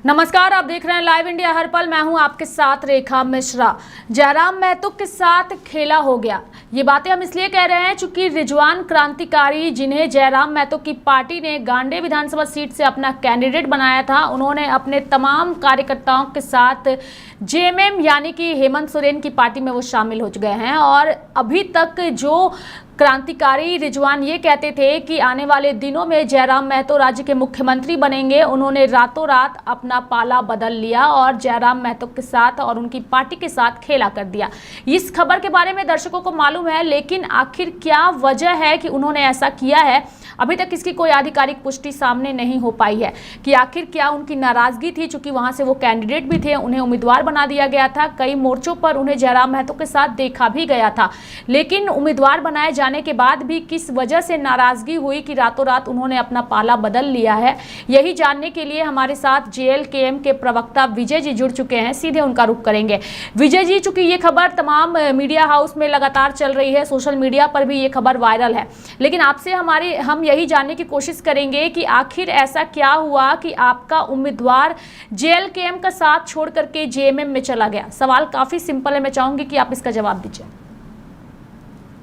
नमस्कार, आप देख रहे हैं लाइव इंडिया हर पल। मैं हूं आपके साथ रेखा मिश्रा। जयराम महतो के साथ खेला हो गया, ये बातें हम इसलिए कह रहे हैं चूंकि रिजवान क्रांतिकारी, जिन्हें जयराम महतो की पार्टी ने गांडे विधानसभा सीट से अपना कैंडिडेट बनाया था, उन्होंने अपने तमाम कार्यकर्ताओं के साथ जेएमएम यानी कि हेमंत सोरेन की पार्टी में वो शामिल हो गए हैं। और अभी तक जो क्रांतिकारी रिजवान ये कहते थे कि आने वाले दिनों में जयराम महतो राज्य के मुख्यमंत्री बनेंगे, उन्होंने रातों रात अपना पाला बदल लिया और जयराम महतो के साथ और उनकी पार्टी के साथ खेला कर दिया। इस खबर के बारे में दर्शकों को मालूम है, लेकिन आखिर क्या वजह है कि उन्होंने ऐसा किया है, अभी तक इसकी कोई आधिकारिक पुष्टि सामने नहीं हो पाई है कि आखिर क्या उनकी नाराजगी थी। चूंकि वहां से वो कैंडिडेट भी थे, उन्हें उम्मीदवार बना दिया गया था, कई मोर्चों पर उन्हें जयराम महतो के साथ देखा भी गया था, लेकिन उम्मीदवार बनाए जाने के बाद भी किस वजह से नाराजगी हुई कि रातों रात उन्होंने अपना पाला बदल लिया है, यही जानने के लिए हमारे साथ जेएलकेएम के प्रवक्ता विजय जी जुड़ चुके हैं। सीधे उनका रुख करेंगे। विजय जी, चूंकि ये खबर तमाम मीडिया हाउस में लगातार चल रही है, सोशल मीडिया पर भी ये खबर वायरल है, लेकिन आपसे हम यही जानने की कोशिश करेंगे कि आखिर ऐसा क्या हुआ कि आपका उम्मीदवार जेएलकेएम का साथ छोड़ करके जेएमएम में चला गया। सवाल काफी सिंपल है, मैं चाहूंगी कि आप इसका जवाब दीजिए।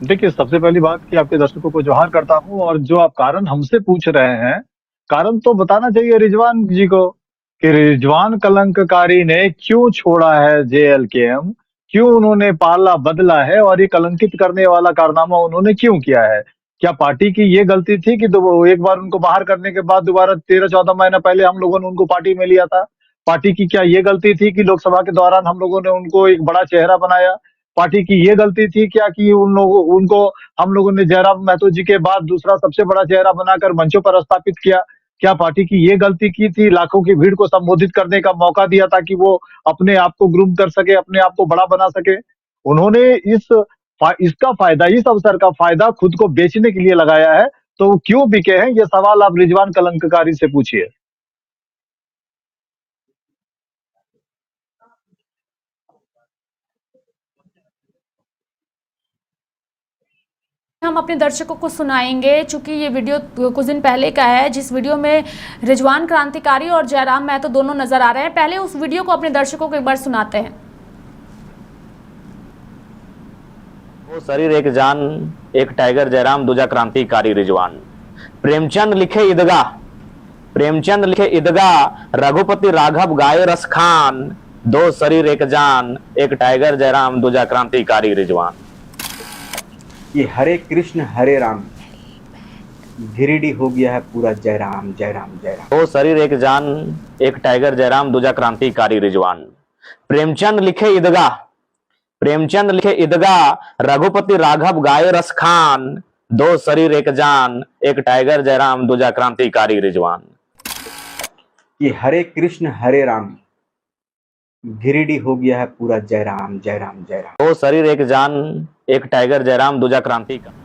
देखिए, सबसे पहली बात कि आपके दर्शकों को जोहार करता हूं, और जो आप कारण हमसे पूछ रहे हैं, कारण तो बताना चाहिए रिजवान जी को कि रिजवान कलंककारी ने क्यों छोड़ा है जेएलकेएम, क्यों उन्होंने पाला बदला है और ये कलंकित करने वाला कारनामा उन्होंने क्यों किया है। क्या पार्टी की ये गलती थी कि एक बार उनको बाहर करने के बाद दोबारा 13-14 महीना पहले हम लोगों ने उनको पार्टी में लिया था? पार्टी की क्या ये गलती थी कि लोकसभा के दौरान हम लोगों ने उनको एक बड़ा चेहरा बनाया? पार्टी की ये गलती थी क्या कि उनको हम लोगों ने जयराम महतो जी के बाद दूसरा सबसे बड़ा चेहरा बनाकर मंचों पर स्थापित किया? क्या पार्टी की ये गलती की थी लाखों की भीड़ को संबोधित करने का मौका दिया ताकि वो अपने आप को ग्रूम कर सके, अपने आप को बड़ा बना सके? उन्होंने इसका फायदा, इस अवसर का फायदा खुद को बेचने के लिए लगाया है। तो वो क्यों बिके हैं, ये सवाल आप रिजवान कलंककारी से पूछिए। हम अपने दर्शकों को सुनाएंगे, चूंकि ये वीडियो कुछ दिन पहले का है, जिस वीडियो में रिजवान क्रांतिकारी और जयराम महतो दोनों नजर आ रहे हैं। पहले उस वीडियो को अपने दर्शकों को एक बार सुनाते हैं। वो शरीर एक जान, एक टाइगर जयराम, दूजा क्रांतिकारी रिजवान। प्रेमचंद लिखे ईदगाह, प्रेमचंद लिखे ईदगाह, रघुपति राघव गाए रस खान, दो शरीर एक जान, एक टाइगर जयराम, दूजा क्रांतिकारी रिजवान। ये हरे कृष्ण हरे राम, गिरिडीह हो गया है पूरा जयराम जयराम जयराम। वो शरीर एक जान, एक टाइगर जयराम, दूजा क्रांतिकारी रिजवान। प्रेमचंद लिखे ईदगाह, प्रेमचंद लिखे ईदगाह, रघुपति राघव गाए रस खान, दो शरीर एक जान, एक टाइगर जयराम, दूजा क्रांतिकारी रिजवान। ये हरे कृष्ण हरे राम, गिरिडीह हो गया है पूरा जयराम जयराम जयराम। वो शरीर एक जान, एक टाइगर जयराम, दूजा क्रांतिकारी।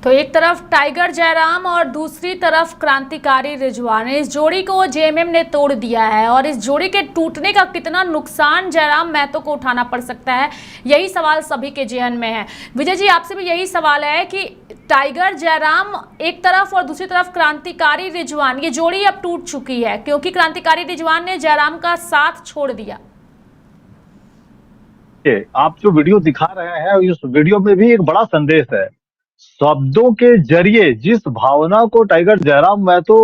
तो एक तरफ टाइगर जयराम और दूसरी तरफ क्रांतिकारी रिजवान, इस जोड़ी को जेएमएम ने तोड़ दिया है, और इस जोड़ी के टूटने का कितना नुकसान जयराम महतो को उठाना पड़ सकता है, यही सवाल सभी के जेहन में है। विजय जी, आपसे भी यही सवाल है कि टाइगर जयराम एक तरफ और दूसरी तरफ क्रांतिकारी रिजवान, ये जोड़ी अब टूट चुकी है क्योंकि क्रांतिकारी रिजवान ने जयराम का साथ छोड़ दिया। आप जो वीडियो दिखा रहे हैं, इस वीडियो में भी एक बड़ा संदेश है। शब्दों के जरिए जिस भावना को टाइगर जयराम महतो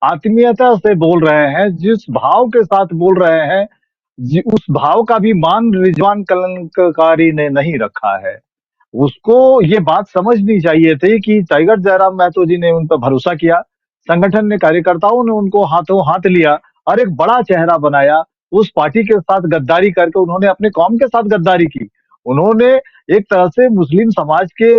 आत्मीयता से बोल रहे हैं, जिस भाव के साथ बोल रहे हैं, उस भाव का भी मान रिजवान कलंककारी ने नहीं रखा है। उसको ये बात समझनी चाहिए थी कि टाइगर जयराम महतो जी ने उन पर भरोसा किया, संगठन ने, कार्यकर्ताओं ने उनको हाथों हाथ लिया और एक बड़ा चेहरा बनाया। उस पार्टी के साथ गद्दारी करके उन्होंने अपने कौम के साथ गद्दारी की। उन्होंने एक तरह से मुस्लिम समाज के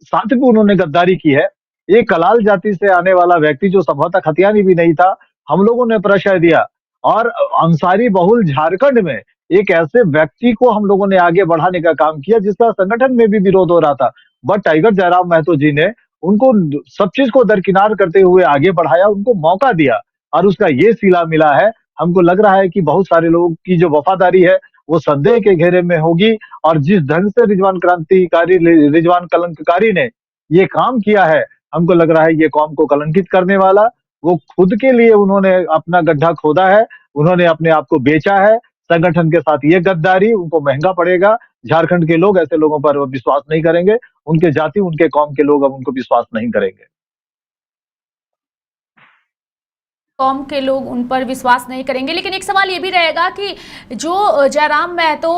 साथ भी उन्होंने गद्दारी की है। एक कलाल जाति से आने वाला व्यक्ति जो संभवतः खतियानी भी नहीं था, हम लोगों ने प्रश्रय दिया, और अंसारी बहुल झारखंड में एक ऐसे व्यक्ति को हम लोगों ने आगे बढ़ाने का काम किया जिसका संगठन में भी विरोध हो रहा था। बट टाइगर जयराम महतो जी ने उनको सब चीज को दरकिनार करते हुए आगे बढ़ाया, उनको मौका दिया, और उसका ये सिला मिला है। हमको लग रहा है कि बहुत सारे लोगों की जो वफादारी है वो संदेह के घेरे में होगी, और जिस ढंग से रिजवान कलंककारी ने ये काम किया है, हमको लग रहा है ये कौम को कलंकित करने वाला। वो खुद के लिए उन्होंने अपना गड्ढा खोदा है, उन्होंने अपने आप को बेचा है संगठन के साथ। ये गद्दारी उनको महंगा पड़ेगा। झारखंड के लोग ऐसे लोगों पर विश्वास नहीं करेंगे। उनके जाति, उनके कौम के लोग अब उनको विश्वास नहीं करेंगे। कौम के लोग उन पर विश्वास नहीं करेंगे। लेकिन एक सवाल ये भी रहेगा कि जो जयराम महतो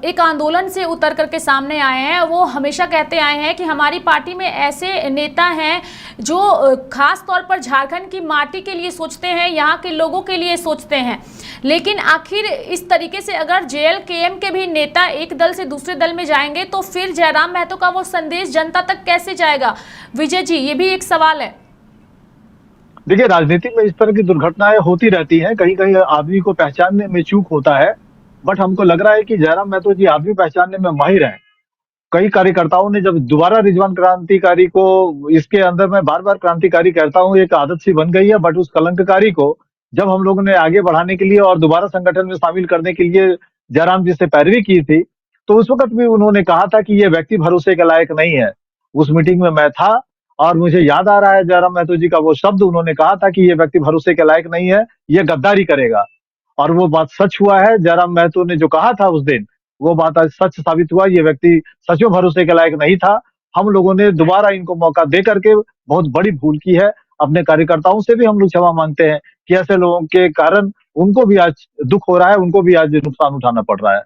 एक आंदोलन से उतर करके सामने आए हैं, वो हमेशा कहते आए हैं कि हमारी पार्टी में ऐसे नेता हैं जो खास तौर पर झारखंड की माटी के लिए सोचते हैं, यहाँ के लोगों के लिए सोचते हैं। लेकिन आखिर इस तरीके से अगर JLKM के भी नेता एक दल से दूसरे दल में जाएंगे तो फिर जयराम महतो का वो संदेश जनता तक कैसे जाएगा? विजय जी, ये भी एक सवाल है। देखिए, राजनीति में इस तरह की दुर्घटनाएं होती रहती हैं। कहीं कहीं आदमी को पहचानने में चूक होता है, बट हमको लग रहा है कि जयराम महतो जी आदमी पहचानने में माहिर हैं। कई कार्यकर्ताओं ने जब दोबारा रिजवान क्रांतिकारी को, इसके अंदर मैं बार बार क्रांतिकारी कहता हूँ, एक आदत सी बन गई है, बट उस कलंककारी को जब हम लोगों ने आगे बढ़ाने के लिए और दोबारा संगठन में शामिल करने के लिए जयराम जी से पैरवी की थी, तो उस वक्त भी उन्होंने कहा था कि ये व्यक्ति भरोसे के लायक नहीं है। उस मीटिंग में मैं था और मुझे याद आ रहा है जयराम महतो जी का वो शब्द, उन्होंने कहा था कि ये व्यक्ति भरोसे के लायक नहीं है, ये गद्दारी करेगा। और वो बात सच हुआ है। जयराम महतो ने जो कहा था उस दिन, वो बात आज सच साबित हुआ। ये व्यक्ति सच में भरोसे के लायक नहीं था। हम लोगों ने दोबारा इनको मौका दे करके बहुत बड़ी भूल की है। अपने कार्यकर्ताओं से भी हम लोग क्षमा मांगते हैं कि ऐसे लोगों के कारण उनको भी आज दुख हो रहा है, उनको भी आज नुकसान उठाना पड़ रहा है।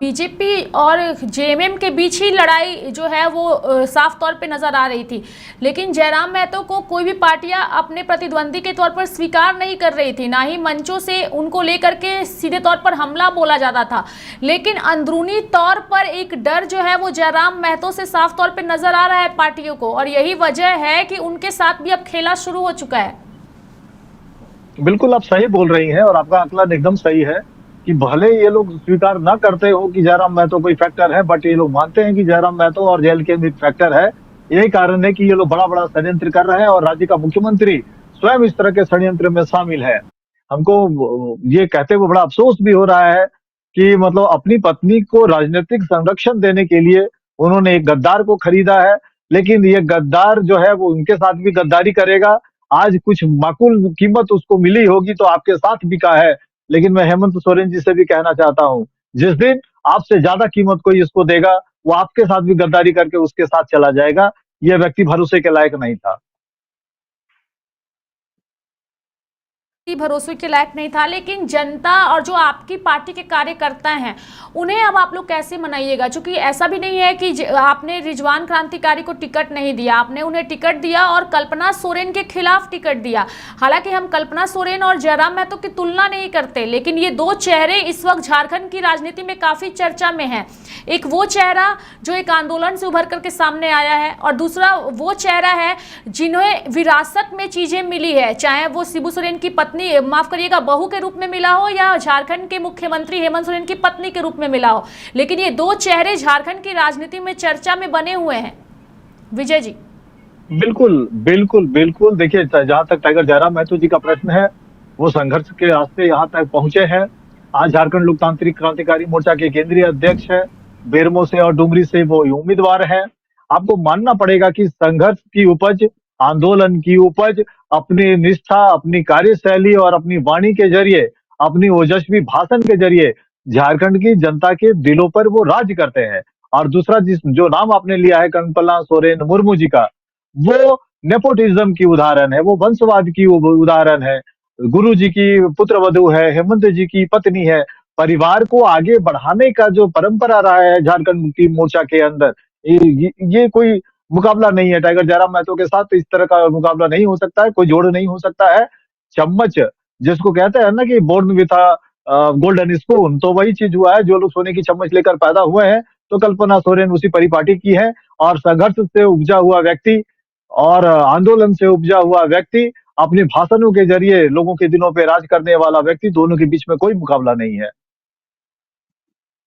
बीजेपी और JMM के बीच ही लड़ाई जो है वो साफ तौर पे नजर आ रही थी। लेकिन जयराम महतो को कोई भी पार्टियां अपने प्रतिद्वंदी के तौर पर स्वीकार नहीं कर रही थी, ना ही मंचों से उनको लेकर के सीधे तौर पर हमला बोला जाता था। लेकिन अंदरूनी तौर पर एक डर जो है वो जयराम महतो से साफ तौर पर नजर आ रहा है पार्टियों को, और यही वजह है कि उनके साथ भी अब खेला शुरू हो चुका है। बिल्कुल आप सही बोल रही हैं और आपका आकलन एकदम सही है कि भले ये लोग स्वीकार ना करते हो कि जयराम महतो कोई फैक्टर है, बट ये लोग मानते हैं कि जयराम महतो और JLKM भी फैक्टर है। यही कारण है कि ये लोग बड़ा बड़ा षड्यंत्र कर रहे हैं और राज्य का मुख्यमंत्री स्वयं इस तरह के षड्यंत्र में शामिल है। हमको ये कहते हुए बड़ा अफसोस भी हो रहा है कि मतलब अपनी पत्नी को राजनीतिक संरक्षण देने के लिए उन्होंने एक गद्दार को खरीदा है, लेकिन ये गद्दार जो है वो उनके साथ भी गद्दारी करेगा। आज कुछ माकूल कीमत उसको मिली होगी तो आपके साथ बिका है। लेकिन मैं हेमंत सोरेन जी से भी कहना चाहता हूं, जिस दिन आपसे ज्यादा कीमत कोई इसको देगा, वो आपके साथ भी गद्दारी करके उसके साथ चला जाएगा। यह व्यक्ति भरोसे के लायक नहीं था। भरोसे के लायक नहीं था। लेकिन जनता और जो आपकी पार्टी के कार्यकर्ता हैं, उन्हें अब आप लोग कैसे मनाइएगा? क्योंकि ऐसा भी नहीं है कि आपने रिजवान क्रांतिकारी को टिकट नहीं दिया, आपने उन्हें टिकट दिया और कल्पना सोरेन के खिलाफ टिकट दिया। हालांकि हम कल्पना सोरेन और जयराम महतो की तुलना नहीं करते, लेकिन ये दो चेहरे इस वक्त झारखंड की राजनीति में काफी चर्चा में है। एक वो चेहरा जो एक आंदोलन से उभर करके सामने आया है, और दूसरा वो चेहरा है जिन्हें विरासत में चीजें मिली है, चाहे वो शिबू सोरेन की पत्नी, माफ करिएगा, बहू के रूप में मिला हो, या झारखंड के मुख्यमंत्री हेमंत सोरेन की पत्नी के रूप में मिला हो। लेकिन ये दो चेहरे झारखंड की राजनीति में चर्चा में बने हुए हैं। विजय जी। बिल्कुल बिल्कुल बिल्कुल। देखिए, जहां तक टाइगर जयराम महतो जी का प्रश्न है, वो संघर्ष के रास्ते यहाँ तक पहुंचे हैं। आज झारखंड लोकतांत्रिक क्रांतिकारी मोर्चा के केंद्रीय अध्यक्ष है, बेरमो से और डुमरी से वो उम्मीदवार है। आपको मानना पड़ेगा कि संघर्ष की उपज, आंदोलन की उपज, अपनी निष्ठा, अपनी कार्यशैली और अपनी वाणी के जरिए, अपनी ओजस्वी भाषण के जरिए झारखंड की जनता के दिलों पर वो राज करते हैं। और दूसरा जो नाम आपने लिया है कल्पना सोरेन मुर्मू जी का, वो नेपोटिज्म की उदाहरण है, वो वंशवाद की उदाहरण है। गुरु जी की पुत्रवधू है, हेमंत जी की पत्नी है। परिवार को आगे बढ़ाने का जो परंपरा रहा है झारखंड मुक्ति मोर्चा के अंदर, ये कोई मुकाबला नहीं है। टाइगर जयराम महतो के साथ इस तरह का मुकाबला नहीं हो सकता है, कोई जोड़ नहीं हो सकता है। चम्मच जिसको कहते हैं ना कि बोर्न विथ गोल्डन स्पून, तो वही चीज हुआ है। जो लोग सोने की चम्मच लेकर पैदा हुए हैं, तो कल्पना सोरेन उसी परिपाटी की है। और संघर्ष से उपजा हुआ व्यक्ति और आंदोलन से उपजा हुआ व्यक्ति, अपने भाषणों के जरिए लोगों के दिलों पे राज करने वाला व्यक्ति, दोनों के बीच में कोई मुकाबला नहीं है।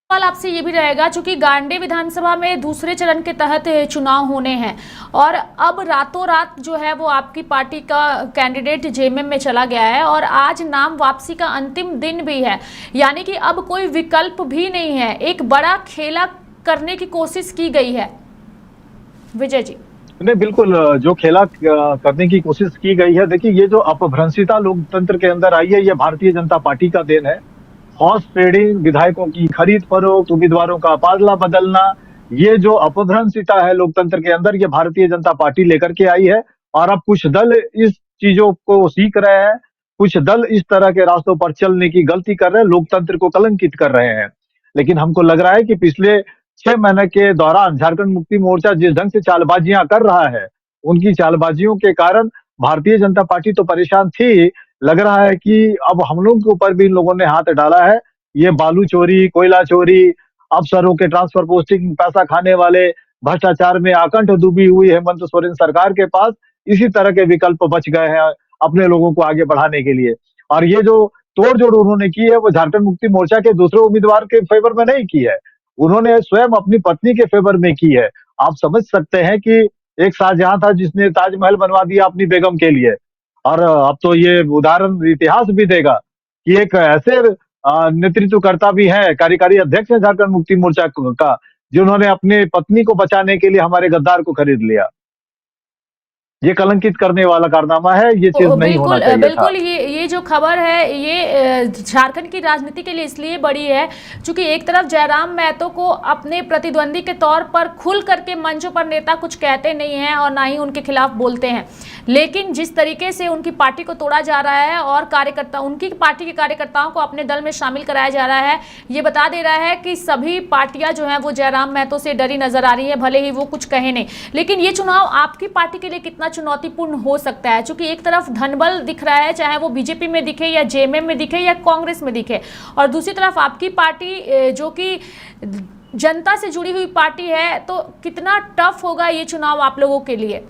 सवाल आपसे ये भी रहेगा, चूंकि गांडे विधानसभा में दूसरे चरण के तहत चुनाव होने हैं और अब रातों रात जो है वो आपकी पार्टी का कैंडिडेट JMM में चला गया है, और आज नाम वापसी का अंतिम दिन भी है, यानी कि अब कोई विकल्प भी नहीं है। एक बड़ा खेला करने की कोशिश की गई है। विजय जी। नहीं, बिल्कुल जो खेला करने की कोशिश की गई है, देखिए ये जो अपभ्रंशिता लोकतंत्र के अंदर आई है, ये भारतीय जनता पार्टी का देन है। हॉर्स ट्रेडिंग, विधायकों की खरीद फरोख्त, उम्मीदवारों का बादला बदलना, ये जो अपभ्रंशिता है लोकतंत्र के अंदर, ये भारतीय जनता पार्टी लेकर के आई है। और अब कुछ दल इस चीजों को सीख रहे हैं, कुछ दल इस तरह के रास्तों पर चलने की गलती कर रहे हैं, लोकतंत्र को कलंकित कर रहे हैं। लेकिन हमको लग रहा है कि पिछले 6 महीने के दौरान झारखंड मुक्ति मोर्चा जिस ढंग से चालबाजियां कर रहा है, उनकी चालबाजियों के कारण भारतीय जनता पार्टी तो परेशान थी। लग रहा है कि अब हम लोग के ऊपर भी इन लोगों ने हाथ डाला है। ये बालू चोरी, कोयला चोरी, अफसरों के ट्रांसफर पोस्टिंग, पैसा खाने वाले, भ्रष्टाचार में आकंठ डूबी हुई हेमंत सोरेन सरकार के पास इसी तरह के विकल्प बच गए हैं अपने लोगों को आगे बढ़ाने के लिए। और ये जो तोड़-जोड़ उन्होंने की है, वो झारखंड मुक्ति मोर्चा के दूसरे उम्मीदवार के फेवर में नहीं की है। उन्होंने स्वयं अपनी पत्नी के फेवर में की है। आप समझ सकते हैं कि एक शाहजहां था जिसने ताजमहल बनवा दिया अपनी बेगम के लिए। और अब तो ये उदाहरण इतिहास भी देगा कि एक ऐसे नेतृत्वकर्ता भी हैं, कार्यकारी अध्यक्ष हैं झारखंड मुक्ति मोर्चा का, जिन्होंने अपनी पत्नी को बचाने के लिए हमारे गद्दार को खरीद लिया। ये कलंकित करने वाला कारनामा है, ये चीज नहीं होना बिल्कुल चाहिए था। बिल्कुल ये जो खबर है ये झारखंड की राजनीति के लिए इसलिए बड़ी है क्योंकि एक तरफ जयराम महतो को अपने प्रतिद्वंदी के तौर पर खुल करके मंचों पर नेता कुछ कहते नहीं हैं और ना ही उनके खिलाफ बोलते हैं, लेकिन जिस तरीके से उनकी पार्टी को तोड़ा जा रहा है और कार्यकर्ता उनकी पार्टी के कार्यकर्ताओं को अपने दल में शामिल कराया जा रहा है, ये बता दे रहा है कि सभी पार्टियां जो हैं वो जयराम महतो से डरी नजर आ रही है, भले ही वो कुछ कहे नहीं। लेकिन ये चुनाव आपकी पार्टी के लिए कितना चुनौतीपूर्ण हो सकता है, क्योंकि एक तरफ धनबल दिख रहा है, चाहे वो बीजेपी में दिखे या जेएमएम में दिखे या कांग्रेस में दिखे, और दूसरी तरफ आपकी पार्टी जो कि जनता से जुड़ी हुई पार्टी है, तो कितना टफ होगा ये चुनाव आप लोगों के लिए?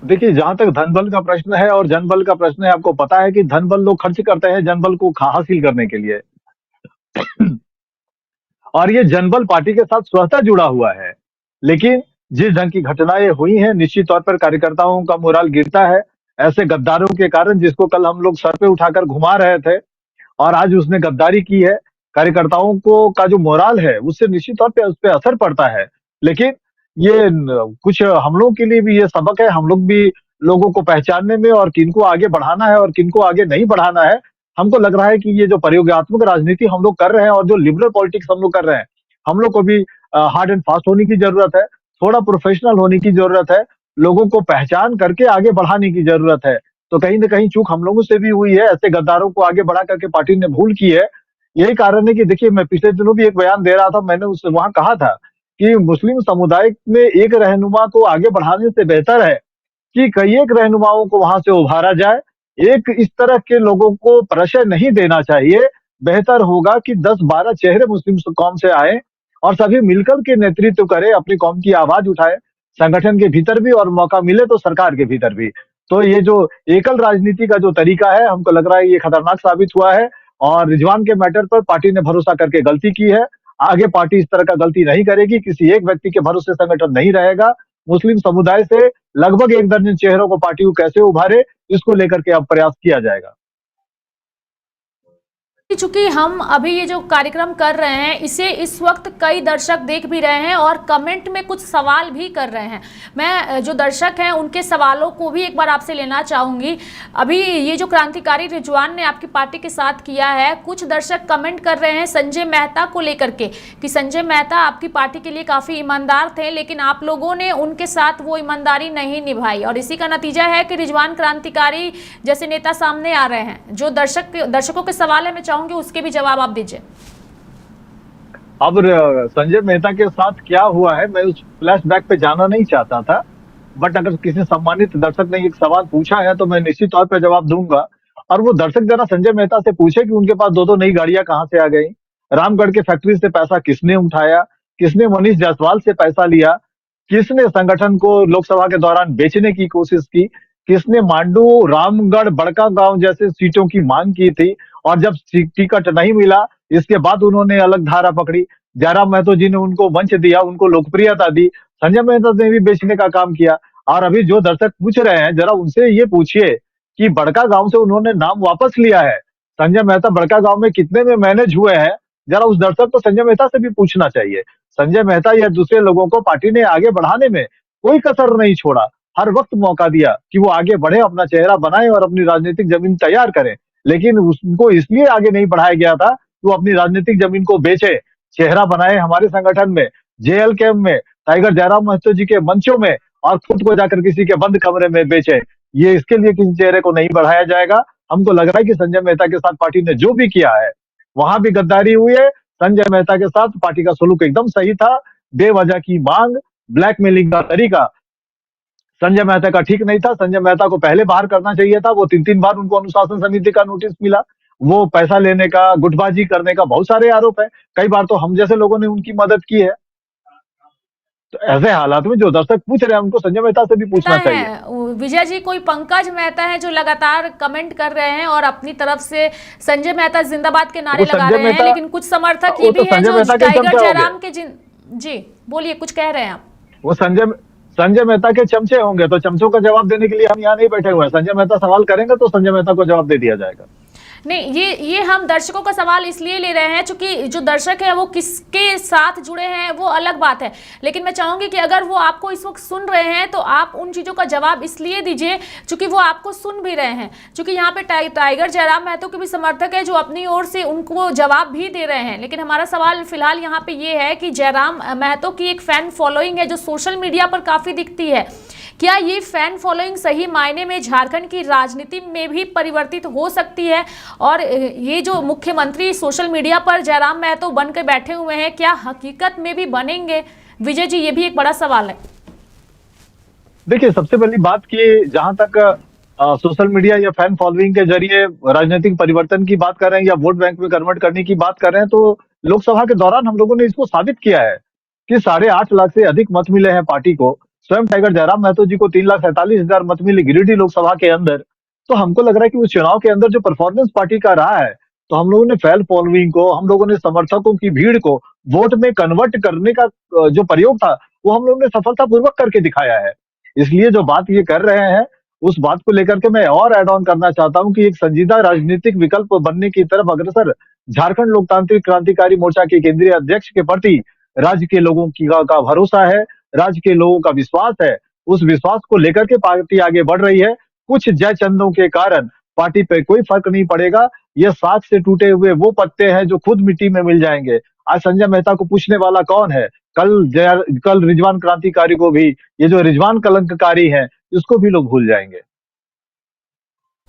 देखिए, जहां तक धनबल का प्रश्न है और जनबल का प्रश्न है, आपको पता है कि धनबल लोग खर्च करते हैं जनबल को हासिल करने के लिए। और ये जनबल पार्टी के साथ स्वतः जुड़ा हुआ है। लेकिन जिस ढंग की घटनाएं हुई हैं, निश्चित तौर पर कार्यकर्ताओं का मोराल गिरता है ऐसे गद्दारों के कारण, जिसको कल हम लोग सर पे उठाकर घुमा रहे थे और आज उसने गद्दारी की है। कार्यकर्ताओं को का जो मोराल है उससे निश्चित तौर पे उस पे असर पड़ता है। लेकिन ये कुछ हम लोग के लिए भी ये सबक है, हम लोग भी लोगों को पहचानने में और किनको आगे बढ़ाना है और किनको आगे नहीं बढ़ाना है। हमको लग रहा है कि ये जो प्रयोगात्मक राजनीति हम लोग कर रहे हैं और जो लिबरल पॉलिटिक्स हम लोग कर रहे हैं, हम लोग को भी हार्ड एंड फास्ट होने की जरूरत है, थोड़ा प्रोफेशनल होने की जरूरत है, लोगों को पहचान करके आगे बढ़ाने की जरूरत है। तो कहीं न कहीं चूक हम लोगों से भी हुई है, ऐसे गद्दारों को आगे बढ़ा करके पार्टी ने भूल की है। यही कारण है कि देखिए, मैं पिछले दिनों भी एक बयान दे रहा था, मैंने उस वहाँ कहा था कि मुस्लिम समुदाय में एक रहनुमा को आगे बढ़ाने से बेहतर है कि कई एक रहनुमाओं को वहां से उभारा जाए। एक इस तरह के लोगों को प्रश्रय नहीं देना चाहिए। बेहतर होगा कि 10-12 चेहरे मुस्लिम कौम से आए और सभी मिलकर के नेतृत्व करें, अपनी कौम की आवाज उठाए, संगठन के भीतर भी और मौका मिले तो सरकार के भीतर भी। तो ये जो एकल राजनीति का जो तरीका है, हमको लग रहा है ये खतरनाक साबित हुआ है और रिजवान के मैटर पर पार्टी ने भरोसा करके गलती की है। आगे पार्टी इस तरह का गलती नहीं करेगी, किसी एक व्यक्ति के भरोसे संगठन नहीं रहेगा। मुस्लिम समुदाय से लगभग 1 दर्जन चेहरों को पार्टी को कैसे उभारे, इसको लेकर के अब प्रयास किया जाएगा। चूंकि हम अभी ये जो कार्यक्रम कर रहे हैं इसे इस वक्त कई दर्शक देख भी रहे हैं और कमेंट में कुछ सवाल भी कर रहे हैं। मैं जो दर्शक हैं उनके सवालों को भी एक बार आपसे लेना चाहूँगी। अभी ये जो क्रांतिकारी रिजवान ने आपकी पार्टी के साथ किया है, कुछ दर्शक कमेंट कर रहे हैं संजय मेहता को लेकर के कि संजय मेहता आपकी पार्टी के लिए काफ़ी ईमानदार थे, लेकिन आप लोगों ने उनके साथ वो ईमानदारी नहीं निभाई और इसी का नतीजा है कि रिजवान क्रांतिकारी जैसे नेता सामने आ रहे हैं। जो दर्शकों के सवाल है, मैं चाहूँगी उसके भी जवाब आप दीजिए। अब संजय मेहता के साथ क्या हुआ है, मैं उस फ्लैशबैक पे जाना नहीं चाहता था, बट अगर किसी सम्मानित दर्शक ने एक सवाल पूछा है तो मैं निश्चित तौर पे जवाब दूंगा। और वो दर्शक जरा संजय मेहता से पूछे कि उनके पास 2-2 नई गाड़ियां कहां से आ गई, रामगढ़ के फैक्ट्री से पैसा किसने उठाया, किसने मनीष जायसवाल से पैसा लिया, किसने संगठन को लोकसभा के दौरान बेचने की कोशिश की, किसने मांडू, रामगढ़, बड़का गांव जैसे सीटों की मांग की थी और जब टिकट नहीं मिला, इसके बाद उन्होंने अलग धारा पकड़ी। जयराम महतो जी ने उनको मंच दिया, उनको लोकप्रियता दी, संजय मेहता ने भी बेचने का काम किया। और अभी जो दर्शक पूछ रहे हैं, जरा उनसे ये पूछिए कि बड़का गांव से उन्होंने नाम वापस लिया है, संजय मेहता बड़का गांव में कितने में मैनेज हुए हैं, जरा उस दर्शक को संजय मेहता से भी पूछना चाहिए। संजय मेहता या दूसरे लोगों को पार्टी ने आगे बढ़ाने में कोई कसर नहीं छोड़ा, हर वक्त मौका दिया कि वो आगे बढ़े, अपना चेहरा बनाए और अपनी राजनीतिक जमीन तैयार करें। लेकिन उसको इसलिए आगे नहीं बढ़ाया गया था कि वो अपनी राजनीतिक जमीन को बेचे, चेहरा बनाए हमारे संगठन में, जेएल कैंप में, टाइगर जयराम महतो जी के मंचों में, और खुद को जाकर किसी के बंद कमरे में बेचे। ये इसके लिए किसी चेहरे को नहीं बढ़ाया जाएगा। हमको लग रहा है कि संजय मेहता के साथ पार्टी ने जो भी किया है, वहां भी गद्दारी हुई है। संजय मेहता के साथ पार्टी का सलूक एकदम सही था। बेवजह की मांग, ब्लैकमेलिंग का तरीका संजय मेहता का ठीक नहीं था। संजय मेहता को पहले बाहर करना चाहिए था। वो 3-3 बार उनको अनुशासन समिति का नोटिस मिला। वो पैसा लेने का, गुटबाजी करने का बहुत सारे आरोप है। कई बार तो हम जैसे लोगों ने उनकी मदद की है। तो ऐसे हालात में जो दर्शक पूछ रहे हैं, उनको संजय मेहता से भी पूछना चाहिए। विजय जी, कोई पंकज मेहता है जो लगातार कमेंट कर रहे हैं और अपनी तरफ से संजय मेहता जिंदाबाद के नारे लगा रहे हैं, लेकिन कुछ समर्थक ये भी हैं जो टाइगर जयराम के जी बोलिए, कुछ कह रहे हैं आप? वो संजय मेहता के चमचे होंगे, तो चमचों का जवाब देने के लिए हम यहाँ नहीं बैठे हुए हैं। संजय मेहता सवाल करेंगे तो संजय मेहता को जवाब दे दिया जाएगा। नहीं, ये हम दर्शकों का सवाल इसलिए ले रहे हैं क्योंकि जो दर्शक है वो किसके साथ जुड़े हैं वो अलग बात है, लेकिन मैं चाहूंगी कि अगर वो आपको इस वक्त सुन रहे हैं तो आप उन चीज़ों का जवाब इसलिए दीजिए क्योंकि वो आपको सुन भी रहे हैं। क्योंकि यहाँ पे टाइगर जयराम महतो के भी समर्थक है जो अपनी ओर से उनको जवाब भी दे रहे हैं, लेकिन हमारा सवाल फिलहाल यहाँ पे ये है कि जयराम महतो की एक फैन फॉलोइंग है जो सोशल मीडिया पर काफ़ी दिखती है। क्या ये फैन फॉलोइंग सही मायने में झारखंड की राजनीति में भी परिवर्तित हो सकती है? और ये जो मुख्यमंत्री सोशल मीडिया पर जयराम महतो बन के बैठे हुए हैं, क्या हकीकत में भी बनेंगे? विजय जी, ये भी एक बड़ा सवाल है। देखिए, सबसे पहली बात कि जहां तक सोशल मीडिया या फैन फॉलोइंग के जरिए राजनीतिक परिवर्तन की बात कर रहे हैं या वोट बैंक में कन्वर्ट करने की बात कर रहे हैं, तो लोकसभा के दौरान हम लोगों ने इसको साबित किया है कि 8.5 लाख से अधिक मत मिले हैं पार्टी को। स्वयं टाइगर जयराम महतो जी को 3,47,000 मत मिले गिरिडीह लोकसभा के अंदर। तो हमको लग रहा है कि उस चुनाव के अंदर जो परफॉर्मेंस पार्टी का रहा है, तो हम लोगों ने फैन फॉलोइंग को, हम लोगों ने समर्थकों की भीड़ को वोट में कन्वर्ट करने का जो प्रयोग था, वो हम लोगों ने सफलतापूर्वक करके दिखाया है। इसलिए जो बात ये कर रहे हैं, उस बात को लेकर के मैं और ऐड ऑन करना चाहता हूं कि एक संजीदा राजनीतिक विकल्प बनने की तरफ अग्रसर झारखंड लोकतांत्रिक क्रांतिकारी मोर्चा के केंद्रीय अध्यक्ष के प्रति राज्य के लोगों का भरोसा है, राज्य के लोगों का विश्वास है। उस विश्वास को लेकर के पार्टी आगे बढ़ रही है। कुछ जय चंदों के कारण पार्टी पे कोई फर्क नहीं पड़ेगा। ये साथ से टूटे हुए वो पत्ते हैं जो खुद मिट्टी में मिल जाएंगे। आज संजय मेहता को पूछने वाला कौन है? कल रिजवान क्रांतिकारी को भी, ये जो रिजवान कलंककारी है, इसको भी लोग भूल जाएंगे।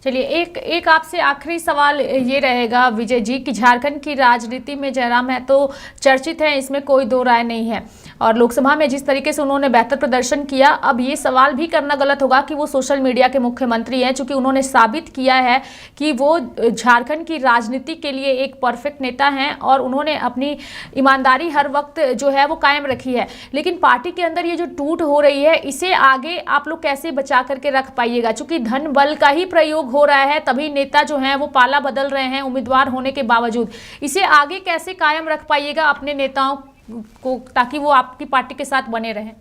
चलिए, एक आपसे आखिरी सवाल ये रहेगा विजय जी कि झारखंड की राजनीति में जयराम महतो चर्चित हैं, इसमें कोई दो राय नहीं है, और लोकसभा में जिस तरीके से उन्होंने बेहतर प्रदर्शन किया, अब ये सवाल भी करना गलत होगा कि वो सोशल मीडिया के मुख्यमंत्री हैं, क्योंकि उन्होंने साबित किया है कि वो झारखंड की राजनीति के लिए एक परफेक्ट नेता हैं और उन्होंने अपनी ईमानदारी हर वक्त जो है वो कायम रखी है। लेकिन पार्टी के अंदर ये जो टूट हो रही है, इसे आगे आप लोग कैसे बचा करके रख पाइएगा? क्योंकि धन बल का ही प्रयोग हो रहा है, तभी नेता जो हैं वो पाला बदल रहे हैं उम्मीदवार होने के बावजूद। इसे आगे कैसे कायम रख पाइएगा अपने नेताओं को, ताकि वो आपकी पार्टी के साथ बने रहें?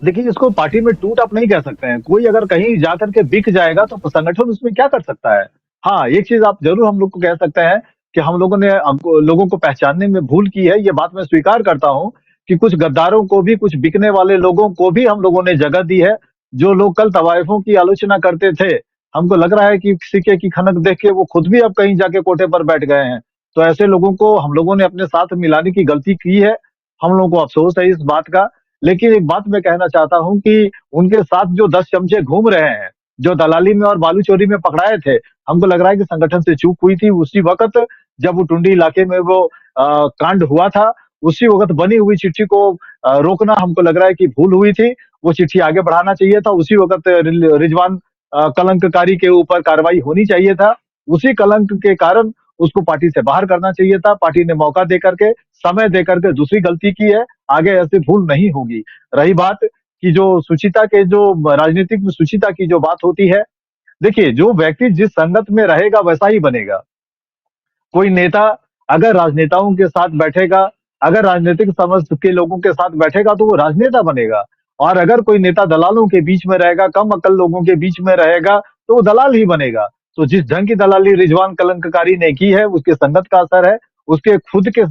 देखिए, इसको पार्टी में टूट आप नहीं कह सकते हैं। कोई अगर कहीं जाकर के बिक जाएगा तो संगठन उसमें क्या कर सकता है? हाँ, एक चीज आप जरूर हम लोग को कह सकते हैं कि हम लोगों ने लोगों को पहचानने में भूल की है। ये बात मैं स्वीकार करता हूं कि कुछ गद्दारों को भी, कुछ बिकने वाले लोगों को भी हम लोगों ने जगह दी है। जो लोग कल तवाइफों की आलोचना करते थे, हमको लग रहा है कि सिक्के की खनक देख के वो खुद भी अब कहीं जाके कोठे पर बैठ गए हैं। तो ऐसे लोगों को हम लोगों ने अपने साथ मिलाने की गलती की है। हम लोगों को अफसोस है इस बात का। लेकिन एक बात मैं कहना चाहता हूं कि उनके साथ जो 10 चमचे घूम रहे हैं, जो दलाली में और बालू चोरी में पकड़ाए थे, हमको लग रहा है कि संगठन से चूक हुई थी उसी वक्त जब वो टुंडी इलाके में वो कांड हुआ था। उसी वक्त बनी हुई चिट्ठी को रोकना हमको लग रहा है कि भूल हुई थी। वो चिट्ठी आगे बढ़ाना चाहिए था। उसी वक्त रिजवान कलंककारी के ऊपर कार्रवाई होनी चाहिए था। उसी कलंक के कारण उसको पार्टी से बाहर करना चाहिए था। पार्टी ने मौका देकर के, समय देकर के दूसरी गलती की है। आगे ऐसी भूल नहीं होगी। रही बात कि जो सुचिता के, जो राजनीतिक सुचिता की जो बात होती है, देखिए, जो व्यक्ति जिस संगत में रहेगा वैसा ही बनेगा। कोई नेता अगर राजनेताओं के साथ बैठेगा, अगर राजनीतिक समझ के लोगों के साथ बैठेगा, तो वो राजनेता बनेगा। और अगर कोई नेता दलालों के बीच में रहेगा, कम अकल लोगों के बीच में रहेगा, तो वो दलाल ही बनेगा। तो जिस ढंग की दलाली रिजवान कलंककारी ने की है, उसके संगत का असर है, उसके खुद के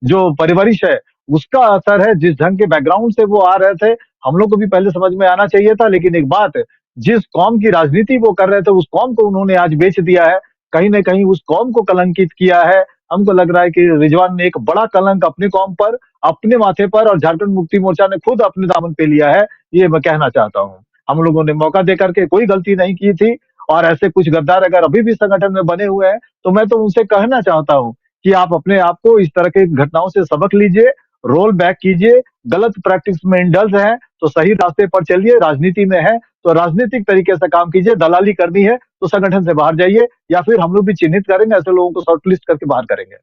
जो परवरिश है उसका असर है। जिस ढंग के बैकग्राउंड से वो आ रहे थे, हम लोग को भी पहले समझ में आना चाहिए था, लेकिन एक बात है, जिस कौम की राजनीति वो कर रहे थे, उस कौम को उन्होंने आज बेच दिया है, कहीं न कहीं उस कौम को कलंकित किया है। हमको लग रहा है कि रिजवान ने एक बड़ा कलंक अपनी कौम पर, अपने माथे पर, और झारखंड मुक्ति मोर्चा ने खुद अपने दामन पे लिया है, ये मैं कहना चाहता हूँ। हम लोगों ने मौका दे करके कोई गलती नहीं की थी, और ऐसे कुछ गद्दार अगर अभी भी संगठन में बने हुए हैं, तो मैं तो उनसे कहना चाहता हूँ कि आप अपने आप को इस तरह के घटनाओं से सबक लीजिए, रोल बैक कीजिए। गलत प्रैक्टिस में इंडल्ज हैं तो सही रास्ते पर चलिए, राजनीति में है तो राजनीतिक तरीके से काम कीजिए। दलाली करनी है तो संगठन से बाहर जाइए, या फिर हम लोग भी चिन्हित करेंगे, ऐसे लोगों को शॉर्टलिस्ट करके बाहर करेंगे।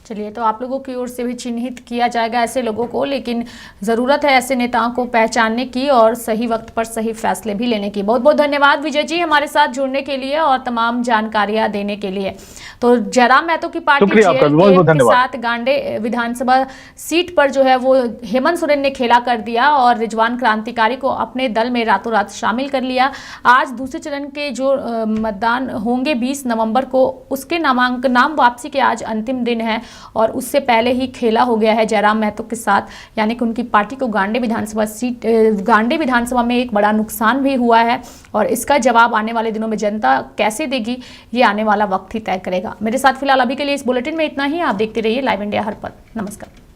चलिए, तो आप लोगों की ओर से भी चिन्हित किया जाएगा ऐसे लोगों को, लेकिन ज़रूरत है ऐसे नेताओं को पहचानने की और सही वक्त पर सही फैसले भी लेने की। बहुत बहुत धन्यवाद विजय जी हमारे साथ जुड़ने के लिए और तमाम जानकारियां देने के लिए। तो जयराम महतो की पार्टी JLK के साथ गांडे विधानसभा सीट पर जो है वो हेमंत सोरेन ने खेला कर दिया और रिजवान क्रांतिकारी को अपने दल में रातों रात शामिल कर लिया। आज दूसरे चरण के जो मतदान होंगे 20 नवंबर को, उसके नाम वापसी के आज अंतिम दिन है और उससे पहले ही खेला हो गया है जयराम महतो के साथ, यानी कि उनकी पार्टी को गांडे विधानसभा में एक बड़ा नुकसान भी हुआ है और इसका जवाब आने वाले दिनों में जनता कैसे देगी, ये आने वाला वक्त ही तय करेगा। मेरे साथ फिलहाल अभी के लिए इस बुलेटिन में इतना ही। आप देखते रहिए लाइव इंडिया हर पल। नमस्कार।